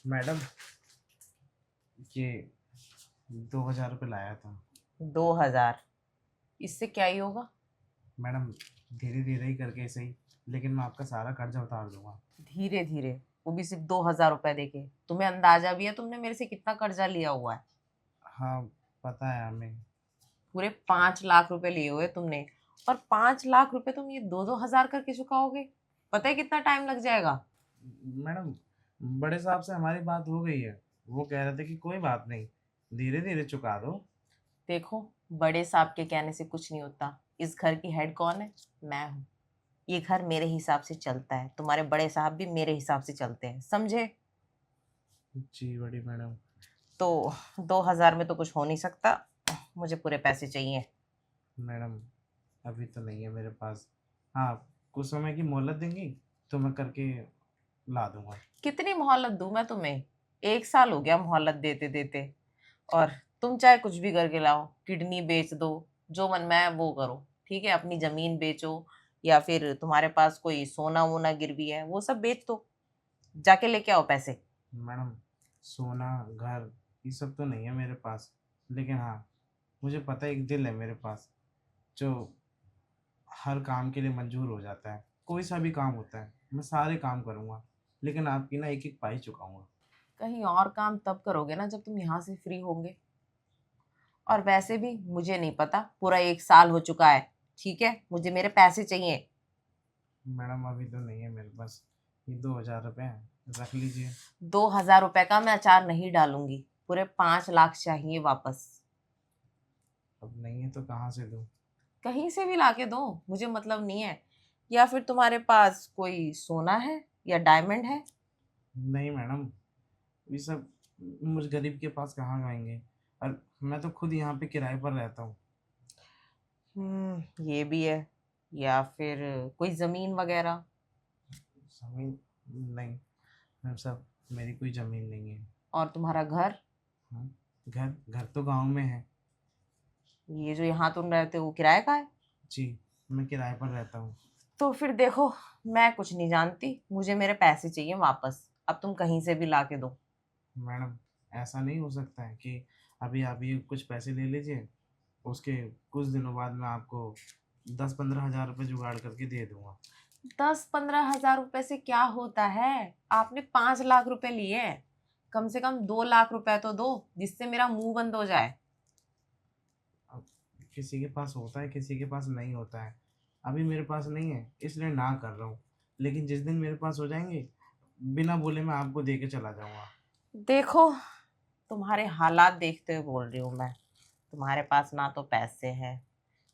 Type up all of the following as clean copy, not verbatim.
Madam, ये 2,000 रुपये लाया था। 2,000? इससे क्या ही होगा? मैडम, धीरे धीरे ही करके सही, लेकिन मैं आपका सारा कर्जा उतार दूंगा। धीरे धीरे? वो भी सिर्फ 2,000 रुपए देके? तुम्हें अंदाजा भी है तुमने मेरे से कितना कर्जा लिया हुआ है? हाँ, पता है हमें। पूरे 5 लाख रुपए लिए हुए तुमने। और 5 लाख रुपए तुम ये 2-2 हजार करके चुकाओगे? पता है कितना टाइम लग जाएगा? मैडम, बड़े साहब से हमारी बात हो गई है। वो कह रहे थे कि कोई बात नहीं, धीरे धीरे चुका दो। देखो, बड़े साहब के कहने से कुछ नहीं होता। इस घर की हेड कौन है? मैं हूँ। ये घर मेरे हिसाब से चलता है, तुम्हारे बड़े साहब भी मेरे हिसाब से चलते हैं, समझे? जी बड़ी मैडम। तो 2,000 में तो कुछ हो नहीं सकता। मुझे पूरे पैसे चाहिए। मैडम, अभी तो नहीं है मेरे पास। हाँ, कुछ समय की मोहलत देंगी तो मैं करके ला दूंगा। कितनी मोहलत दूं मैं तुम्हें? 1 साल हो गया मोहलत देते देते। और तुम चाहे कुछ भी करके लाओ, किडनी बेच दो, जो मन में है वो करो, ठीक है? अपनी जमीन बेचो, या फिर तुम्हारे पास कोई सोना वोना गिरवी है वो सब बेच दो। जाके लेके आओ पैसे। मैडम, सोना, घर, ये सब तो नहीं है मेरे पास। लेकिन हाँ, मुझे पता है एक दिल है मेरे पास, जो हर काम के लिए मंजूर हो जाता है। कोई सा भी काम होता है, मैं सारे काम करूँगा, लेकिन आपकी ना एक एक पाई चुकाऊंगा। कहीं और काम तब करोगे ना जब तुम यहाँ से फ्री होंगे। और वैसे भी मुझे नहीं पता, पूरा 1 साल हो चुका है। ठीक है, मुझे मेरे पैसे चाहिए। मैडम, अभी तो नहीं है मेरे पास। ये 2,000 रुपये हैं, रख लीजिए। 2,000 रुपए का मैं अचार नहीं डालूंगी। पूरे 5 लाख चाहिए वापस। अब नहीं है तो कहाँ से दूँ? कहीं से भी लाके दो, मुझे मतलब नहीं है। या फिर तुम्हारे पास कोई सोना है या डायमंड है? नहीं मैडम, ये सब मुझ गरीब के पास कहाँ जाएंगे। और मैं तो खुद यहाँ पे किराए पर रहता हूँ। ये भी है। या फिर कोई जमीन वगैरह? ज़मीन? नहीं मैम साहब, मेरी कोई ज़मीन नहीं है। और तुम्हारा घर? हाँ, घर घर तो गांव में है। ये जो यहाँ तुम रहते हो वो किराए का है? जी, मैं किराए पर रहता हूँ। तो फिर देखो, मैं कुछ नहीं जानती, मुझे मेरे पैसे चाहिए वापस। अब तुम कहीं से भी ला के दो। मैडम, ऐसा नहीं हो सकता है कि अभी आप ये कुछ पैसे ले लीजिए, उसके कुछ दिनों बाद मैं आपको 10-15 हज़ार रुपये जुगाड़ करके दे दूंगा। 10-15 हजार रुपए से क्या होता है? आपने 5 लाख रुपए लिए हैं। कम से कम 2 लाख रुपए तो दो, जिससे मेरा मुंह बंद हो जाए। अब किसी के पास होता है, किसी के पास नहीं होता है। अभी मेरे पास नहीं है, इसलिए ना कर रहा हूँ। लेकिन जिस दिन मेरे पास हो जाएंगे, बिना बोले मैं आपको दे के चला जाऊंगा। देखो, तुम्हारे हालात देखते हुए बोल रही हूँ मैं। तुम्हारे पास ना तो पैसे हैं,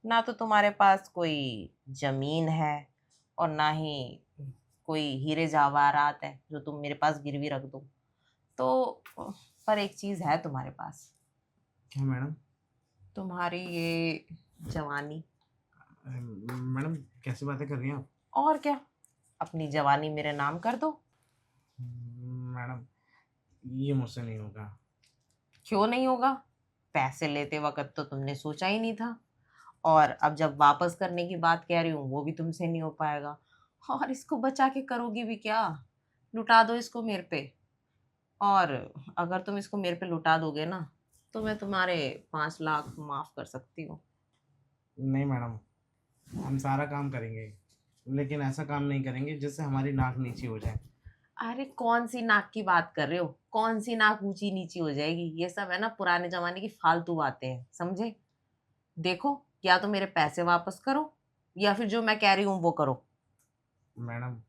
ना तो तुम्हारे पास कोई जमीन है, और ना ही कोई हीरे जवाहरात है जो तुम मेरे पास गिरवी रख दो। तो पर एक चीज है तुम्हारे पास। क्या मैडम? तुम्हारी ये जवानी। मैडम, कैसी बातें कर रही हैं आप? और क्या, अपनी जवानी मेरे नाम कर दो। मैडम, ये मुझसे नहीं होगा। क्यों नहीं होगा? पैसे लेते वक्त तो तुमने सोचा ही नहीं था, और अब जब वापस करने की बात कह रही हूँ वो भी तुमसे नहीं हो पाएगा। और इसको बचा के करोगी भी क्या? लुटा दो इसको मेरे पे। और अगर तुम इसको मेरे पे लुटा दोगे ना, तो मैं तुम्हारे 5 लाख माफ कर सकती हूँ। नहीं मैडम, हम सारा काम करेंगे, लेकिन ऐसा काम नहीं करेंगे जिससे हमारी नाक नीची हो जाए। अरे कौन सी नाक की बात कर रहे हो? कौन सी नाक ऊंची नीची हो जाएगी? ये सब है ना पुराने जमाने की फालतू बातें हैं, समझे? देखो, या तो मेरे पैसे वापस करो, या फिर जो मैं कह रही हूँ वो करो। मैडम,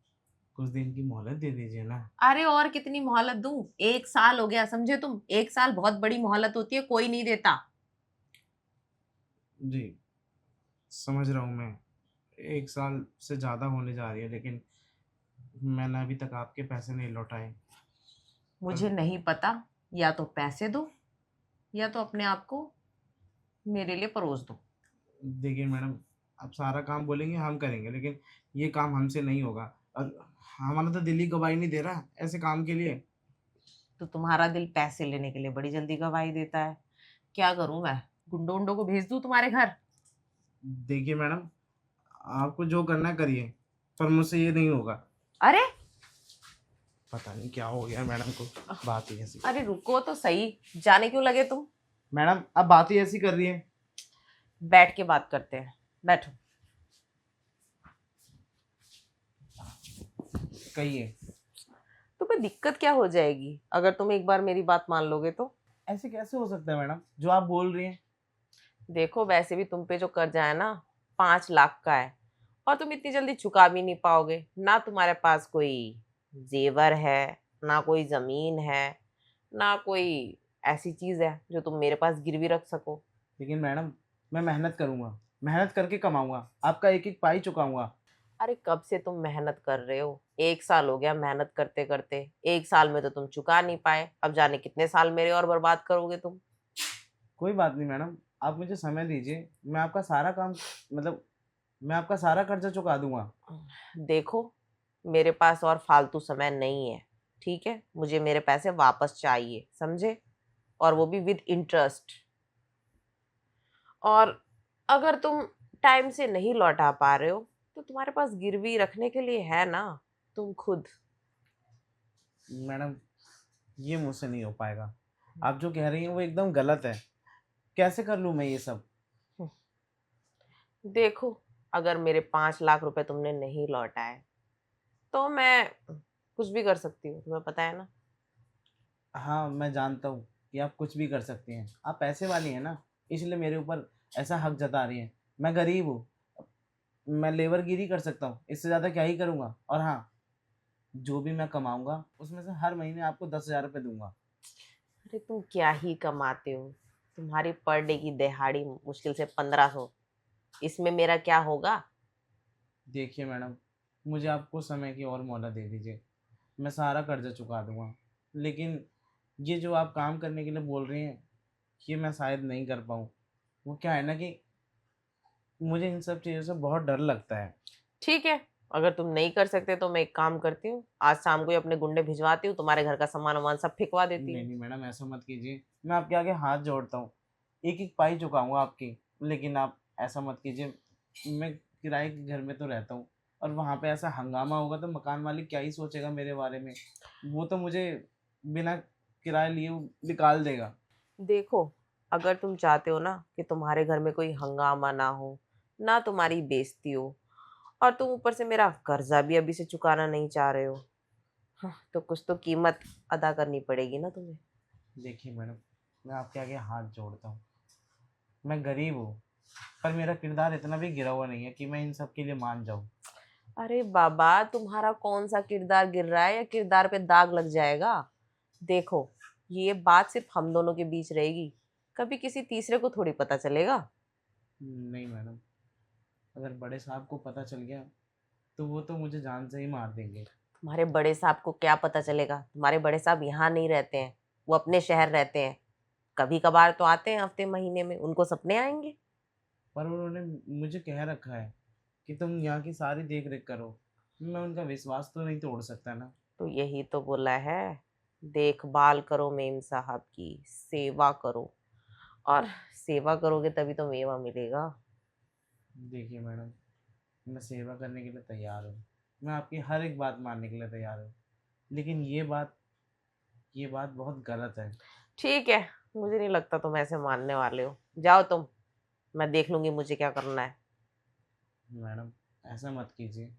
कुछ दिन की मोहलत दे दीजिए ना। अरे और कितनी मोहलत दूं? 1 साल हो गया, समझे तुम? 1 साल बहुत बड़ी मोहलत होती है, कोई नहीं देता। जी, समझ रहा हूँ मैं। 1 साल से ज़्यादा होने जा रही है, लेकिन मैंने अभी तक आपके पैसे नहीं लौटाए। मुझे और नहीं पता। या तो पैसे दो, या तो अपने आप को मेरे लिए परोस दो। देखिए मैडम, आप सारा काम बोलेंगे हम करेंगे, लेकिन ये काम हमसे नहीं होगा। और हमारा तो दिल ही गवाही नहीं दे रहा ऐसे काम के लिए। तो तुम्हारा दिल पैसे लेने के लिए बड़ी जल्दी गवाही देता है। क्या करूं मैं? गुंडों उंडों को भेज दूं तुम्हारे घर? देखिए मैडम, आपको जो करना है करिए, पर मुझसे ये नहीं होगा। अरे, पता नहीं क्या हो गया मैडम को, बात ही ऐसी। अरे रुको तो सही, जाने क्यों लगे तुम? मैडम अब बात ही ऐसी कर रही है। बैठ के बात करते हैं, बैठो। कहिए। तुम्हें दिक्कत क्या हो जाएगी अगर तुम एक बार मेरी बात मान लोगे तो? ऐसे कैसे हो सकता है मैडम जो आप बोल रही हैं? देखो वैसे भी तुम पे जो कर्जा है ना, 5 लाख का है। और तुम इतनी जल्दी चुका भी नहीं पाओगे। ना तुम्हारे पास कोई जेवर है, ना कोई जमीन है, ना कोई ऐसी चीज है जो तुम मेरे पास गिरवी रख सको। लेकिन मैडम मैं मेहनत करूंगा, मेहनत करके कमाऊंगा, आपका एक एक पाई चुकाऊंगा। अरे कब से तुम मेहनत कर रहे हो? 1 साल हो गया मेहनत करते करते। 1 साल में तो तुम चुका नहीं पाए, अब जाने कितने साल मेरे और बर्बाद करोगे तुम। कोई बात नहीं मैडम, आप मुझे समय दीजिए, मैं आपका सारा काम, मतलब मैं आपका सारा कर्जा चुका दूंगा। देखो, मेरे पास और फालतू समय नहीं है। ठीक है, मुझे मेरे पैसे वापस चाहिए, समझे? और वो भी विद इंटरेस्ट। और अगर तुम टाइम से नहीं लौटा पा रहे हो तो तुम्हारे पास गिरवी रखने के लिए है ना, तुम खुद। मैडम ये मुझसे नहीं हो पाएगा, आप जो कह रही हैं वो एकदम गलत है। कैसे कर लूँ मैं ये सब? देखो, अगर मेरे 5 लाख रुपए तुमने नहीं लौटाए तो मैं कुछ भी कर सकती हूँ, तुम्हें पता है ना। हाँ मैं जानता हूँ कि आप कुछ भी कर सकती हैं, आप पैसे वाली हैं ना, इसलिए मेरे ऊपर ऐसा हक जता रही हैं। मैं गरीब हूँ, मैं लेबरगिरी कर सकता हूँ, इससे ज़्यादा क्या ही करूँगा। और हाँ, जो भी मैं कमाऊँगा उसमें से हर महीने आपको 10,000 रुपये दूंगा। अरे तुम क्या ही कमाते हो? तुम्हारी पर डे की दिहाड़ी मुश्किल से 1500। इसमें मेरा क्या होगा? देखिए मैडम, मुझे आप कुछ समय की और मोहलत दे दीजिए, मैं सारा कर्जा चुका दूंगा। लेकिन ये जो आप काम करने के लिए बोल रही हैं, ये मैं शायद नहीं कर पाऊँ। वो क्या है ना कि मुझे इन सब चीज़ों से बहुत डर लगता है। ठीक है, अगर तुम नहीं कर सकते तो मैं एक काम करती हूँ, आज शाम को ही अपने गुंडे भिजवाती हूँ, तुम्हारे घर का सामान वामान सब फेंकवा देती नहीं हूँ। नहीं मैडम, ऐसा मत कीजिए, मैं आपके आगे हाथ जोड़ता हूँ, एक एक पाई चुकाऊंगा आपकी। लेकिन आप ऐसा मत कीजिए, मैं किराए के घर में तो रहता हूँ, और वहाँ पे ऐसा हंगामा होगा तो मकान मालिक क्या ही सोचेगा मेरे बारे में। वो तो मुझे बिना किराए लिए निकाल देगा। देखो, अगर तुम चाहते हो ना कि तुम्हारे घर में कोई हंगामा ना हो, ना तुम्हारी बेइज्जती हो, और तुम ऊपर से मेरा कर्जा भी अभी से चुकाना नहीं चाह रहे हो, हाँ, तो कुछ तो कीमत अदा करनी पड़ेगी ना तुम्हें। देखिए मैडम, मैं आपके आगे हाथ जोड़ता हूँ, मैं गरीब हूँ, पर मेरा किरदार इतना भी गिरा हुआ नहीं है कि मैं इन सब के लिए मान जाऊँ। अरे बाबा, तुम्हारा कौन सा किरदार गिर रहा है या किरदार पे दाग लग जाएगा? देखो, ये बात सिर्फ हम दोनों के बीच रहेगी, कभी किसी तीसरे को थोड़ी पता चलेगा। नहीं मैडम, अगर बड़े साहब को पता चल गया तो वो तो मुझे जान से ही मार देंगे। तुम्हारे बड़े साहब को क्या पता चलेगा? तुम्हारे बड़े साहब यहाँ नहीं रहते हैं, वो अपने शहर रहते हैं। कभी कभार तो आते हैं, हफ्ते महीने में, उनको सपने आएंगे। पर उन्होंने मुझे कह रखा है कि तुम यहाँ की सारी देख रेख करो, मैं उनका विश्वास तो नहीं तोड़ सकता ना। तो यही तो बोला है, देखभाल करो मेम साहब की, सेवा करो। और सेवा करोगे तभी तो मेवा मिलेगा। देखिए मैडम, मैं सेवा करने के लिए तैयार हूँ, मैं आपकी हर एक बात मानने के लिए तैयार हूँ, लेकिन ये बात बहुत गलत है। ठीक है, मुझे नहीं लगता तुम ऐसे मानने वाले हो। जाओ तुम, मैं देख लूंगी मुझे क्या करना है। मैडम ऐसा मत कीजिए,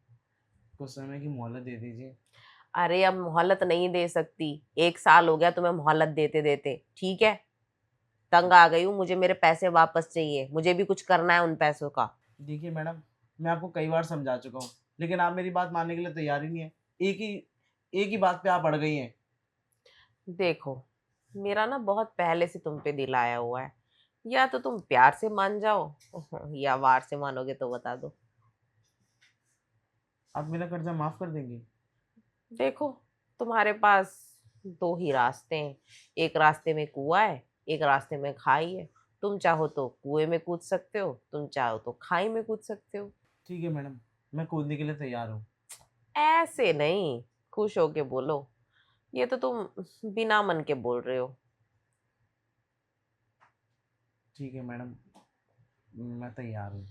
कुछ समय की मोहलत दे दीजिए। अरे अब मोहलत नहीं दे सकती, 1 साल हो गया तुम्हें मोहलत देते देते, ठीक है? तंग आ गई हूँ, मुझे मेरे पैसे वापस चाहिए, मुझे भी कुछ करना है उन पैसों का। देखिए मैडम, मैं आपको कई बार समझा चुका हूँ, लेकिन आप मेरी बात मानने के लिए तैयार ही नहीं है। एक ही बात पे आप अड़ गई हैं। देखो, मेरा ना बहुत पहले से तुम पे दिल आया हुआ है, या तो तुम प्यार से मान जाओ या वार से मानोगे तो बता दो। आप मेरा कर्जा माफ कर देंगे? देखो, तुम्हारे पास दो ही रास्ते हैं, एक रास्ते में कुआं है, एक रास्ते में खाई है। तुम चाहो तो कुएं में कूद सकते हो, तुम चाहो तो खाई में कूद सकते हो। ठीक है मैडम, मैं कूदने के लिए तैयार हूँ। ऐसे नहीं, खुश होके बोलो। ये तो तुम बिना मन के बोल रहे हो। ठीक है मैडम, मैं तैयार हूँ।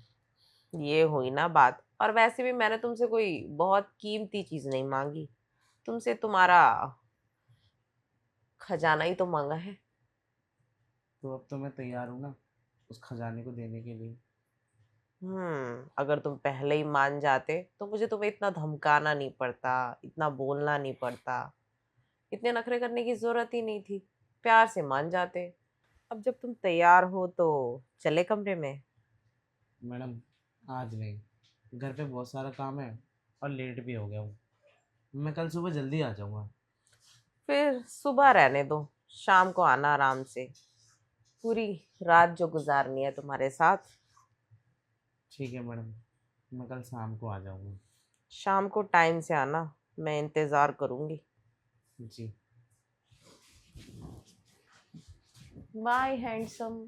ये हुई ना बात, और वैसे भी मैंने तुमसे कोई बहुत कीमती चीज नहीं मांगी। तुमसे तुम्हारा खजाना ही तो मांगा है। तो अब तो मैं तैयार हूँ ना उस खजाने को देने के लिए। अगर तुम पहले ही मान जाते तो मुझे तुम्हें इतना धमकाना नहीं पड़ता, इतना बोलना नहीं पड़ता, इतने नखरे करने की जरूरत ही नहीं थी। प्यार से मान जाते। अब जब तुम तैयार हो तो चले कमरे में। मैडम आज नहीं, घर पे बहुत सारा काम है और लेट भी हो गया हूँ। मैं कल सुबह जल्दी आ जाऊँगा। फिर सुबह रहने दो, शाम को आना आराम से। पूरी रात जो गुजारनी है तुम्हारे साथ। ठीक है मैडम, मैं कल शाम को आ जाऊँगा। शाम को टाइम से आना, मैं इंतजार करूंगी। जी। Bye handsome.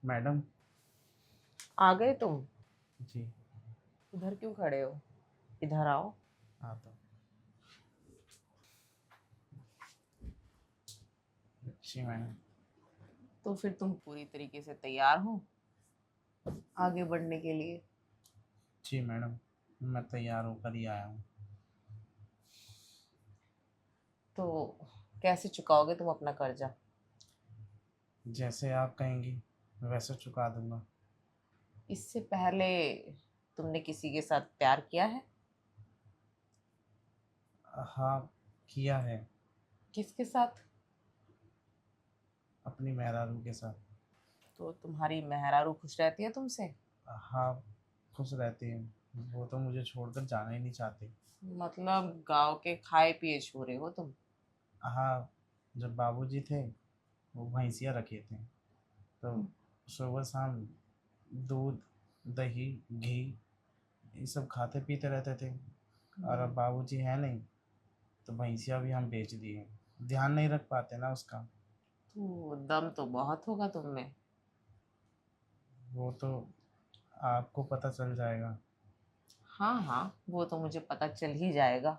मैडम। आ गए तुम? जी। उधर क्यों खड़े हो? इधर आओ। आता हूँ। जी मैडम। तो फिर तुम पूरी तरीके से तैयार हो आगे बढ़ने के लिए? जी मैडम, मैं तैयार होकर ही आया हूँ। तो कैसे चुकाओगे तुम अपना कर्जा? जैसे आप कहेंगी वैसे चुका दूंगा। इससे पहले तुमने किसी के साथ प्यार किया है? हाँ, किया है। किसके साथ? अपनी मेहरारू के साथ। तो तुम्हारी मेहरारू खुश रहती है तुमसे? हाँ, खुश रहती हैं। वो तो मुझे छोड़कर जाना ही नहीं चाहती। मतलब गांव के खाए पिए छोरे हो तुम। हाँ, जब बाबूजी थे वो भैंसिया रखे थे, तो सुबह शाम दूध, दही, घी ये सब खाते पीते रहते थे। और अब बाबूजी है नहीं, तो भैंसिया भी हम बेच दिए। ध्यान नहीं रख पाते ना उसका। तो दम तो बहुत होगा तुम में। वो तो आपको पता चल जाएगा। हाँ हाँ, वो तो मुझे पता चल ही जाएगा।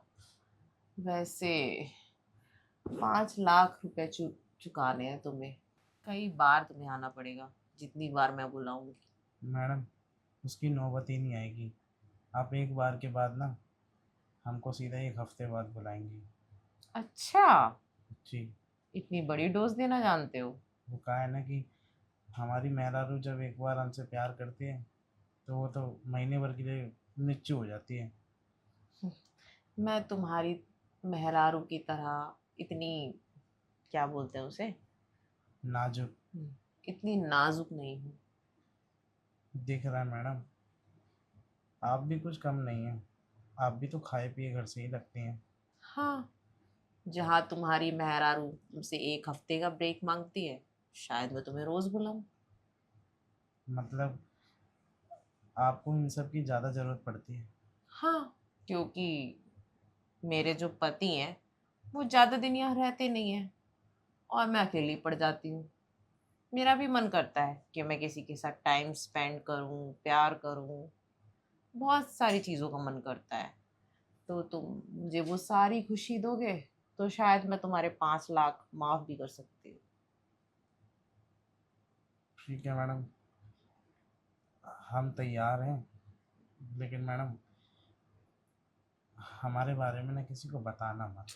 वैसे 5 लाख रुपए चुकाने हैं तुम्हें। कई बार तुम्हें आना पड़ेगा, जितनी बार मैं बुलाऊंगी। मैडम, उसकी नौबत ही नहीं आएगी। आप एक बार के बाद ना हमको सीधा एक हफ्ते बाद बुलाएंगी। अच्छा, जी। इतनी बड़ी डोज देना जानते हो? वो कहा है ना कि हमारी मेहरारू जब एक बार हमसे प्यार करती है तो वो तो महीने भर के लिए निच्चू हो जाती है। मैं तुम्हारी मेहरारू की तरह इतनी, क्या बोलते हैं उसे, नाजुक। इतनी नाजुक नहीं हूँ। दिख रहा है मैडम, आप भी कुछ कम नहीं है। आप भी तो खाए पिए घर से ही लगती हैं। हाँ, जहाँ तुम्हारी मेहरारू तुमसे 1 हफ्ते का ब्रेक मांगती है, शायद मैं तुम्हें रोज बुलाऊं। मतलब आपको इन सब की ज़्यादा ज़रूरत पड़ती है। हाँ, क्योंकि मेरे जो पति हैं वो ज्यादा दिन यहाँ रहते नहीं हैं और मैं अकेली पड़ जाती हूँ। मेरा भी मन करता है कि मैं किसी के साथ टाइम स्पेंड करूँ, प्यार करूँ। बहुत सारी चीज़ों का मन करता है। तो तुम मुझे वो सारी खुशी दोगे तो शायद मैं तुम्हारे 5 लाख माफ भी कर सकती हूँ। ठीक है मैडम, हम तैयार हैं। लेकिन मैडम, हमारे बारे में ना किसी को बताना मत।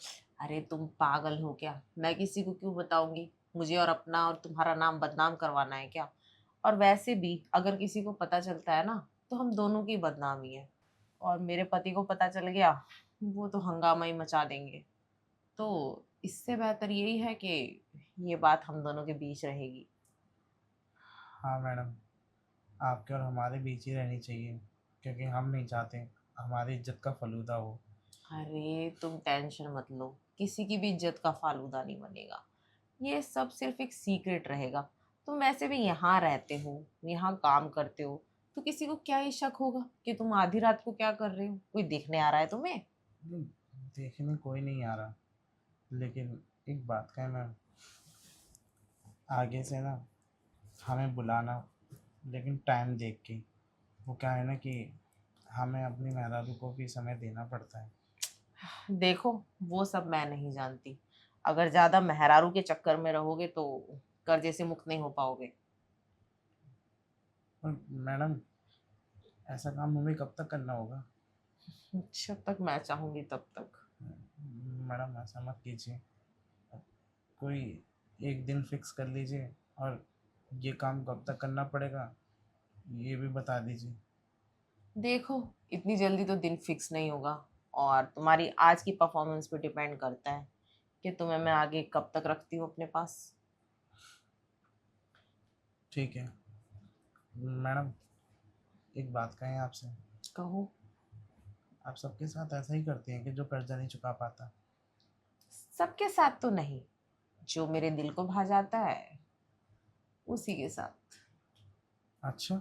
अरे तुम पागल हो क्या? मैं किसी को क्यों बताऊंगी? मुझे और अपना और तुम्हारा नाम बदनाम करवाना है क्या? और वैसे भी अगर किसी को पता चलता है ना तो हम दोनों की बदनामी है। और मेरे पति को पता चल गया, वो तो हंगामा ही मचा देंगे। तो इससे बेहतर यही है कि ये बात हम दोनों के बीच रहेगी। हाँ मैडम, आपके और हमारे बीच ही रहनी चाहिए, क्योंकि हम नहीं चाहते हमारी इज्जत का फलूदा हो। अरे तुम टेंशन मत लो, किसी की भी इज्जत का फालूदा नहीं बनेगा। ये सब सिर्फ एक सीक्रेट रहेगा। तुम वैसे भी यहाँ रहते हो, यहाँ काम करते हो, तो किसी को क्या ही शक होगा कि तुम आधी रात को क्या कर रहे हो? कोई देखने आ रहा है तुम्हें? नहीं, देखने कोई नहीं आ रहा। लेकिन एक बात कहें मैम, आगे से ना हमें बुलाना, लेकिन टाइम देख के। वो क्या है ना कि हमें अपनी मेहरारू को भी समय देना पड़ता है। देखो, वो सब मैं नहीं जानती। अगर ज्यादा मेहरारू के चक्कर में रहोगे तो कर्जे से मुक्त नहीं हो पाओगे। पर मैडम, ऐसा काम हमें कब तक करना होगा? जब तक मैं चाहूंगी तब तक। मैडम ऐसा मत कीजिए, कोई एक दिन फिक्स कर लीजिए, और ये काम कब तक करना पड़ेगा ये भी बता दीजिए। देखो, इतनी जल्दी तो दिन फिक्स नहीं होगा, और तुम्हारी आज की परफॉर्मेंस पे डिपेंड करता है कि तुम्हें मैं आगे कब तक रखती हूँ अपने पास। ठीक है मैडम, एक बात कहें आपसे, कहो। आप सबके साथ ऐसा ही करती हैं कि जो कर्जा नहीं चुका पाता? सबके साथ तो नहीं, जो मेरे दिल को भा जाता है उसी के साथ। अच्छा,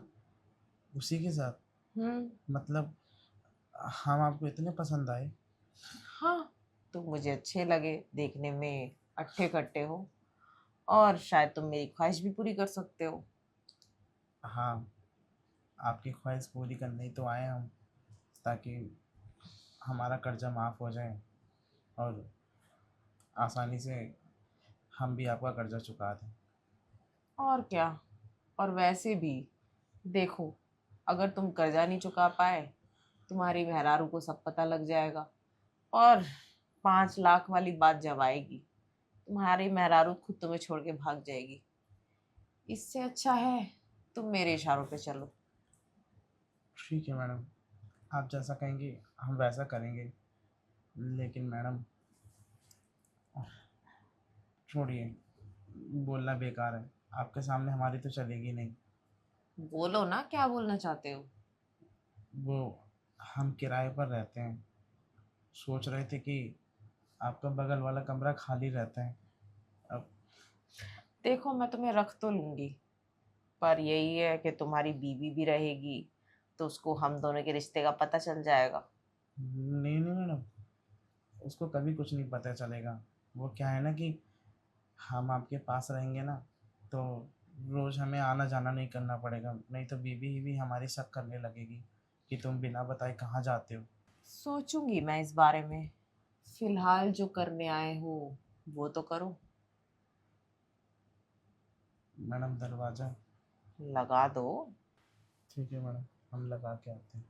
उसी के साथ? हम्म। मतलब हम आपको इतने पसंद आए? हाँ, तुम मुझे अच्छे लगे, देखने में अट्ठे कट्टे हो, और शायद तुम मेरी ख्वाहिश भी पूरी कर सकते हो। हाँ, आपकी ख्वाहिश पूरी करने ही तो आए हम, ताकि हमारा कर्जा माफ़ हो जाए और आसानी से हम भी आपका कर्जा चुका दें। और क्या। और वैसे भी देखो, अगर तुम कर्जा नहीं चुका पाए, तुम्हारी मेहरारू को सब पता लग जाएगा, और 5 लाख वाली बात जब आएगी, तुम्हारी मेहरारू खुद तुम्हें छोड़ के भाग जाएगी। इससे अच्छा है तुम मेरे इशारों पे चलो। ठीक है मैडम, आप जैसा कहेंगी हम वैसा करेंगे। लेकिन मैडम, छोड़िए, बोलना बेकार है, आपके सामने हमारी तो चलेगी नहीं। बोलो ना, क्या बोलना चाहते हो। वो, हम किराए पर रहते हैं, सोच रहे थे कि आपका बगल वाला कमरा खाली रहता है। अब देखो, मैं तुम्हें रख तो लूंगी, पर यही है कि तुम्हारी बीवी भी रहेगी, तो उसको हम दोनों के रिश्ते का पता चल जाएगा। नहीं नहीं मैडम, उसको कभी कुछ नहीं पता चलेगा। वो क्या है ना कि हम आपके पास रहेंगे ना, तो रोज़ हमें आना जाना नहीं करना पड़ेगा, नहीं तो बीबी भी हमारी शक करने लगेगी कि तुम बिना बताए कहाँ जाते हो। सोचूंगी मैं इस बारे में। फिलहाल जो करने आए हो वो तो करो। मैडम दरवाज़ा। लगा दो। ठीक है मैडम, हम लगा के आते हैं।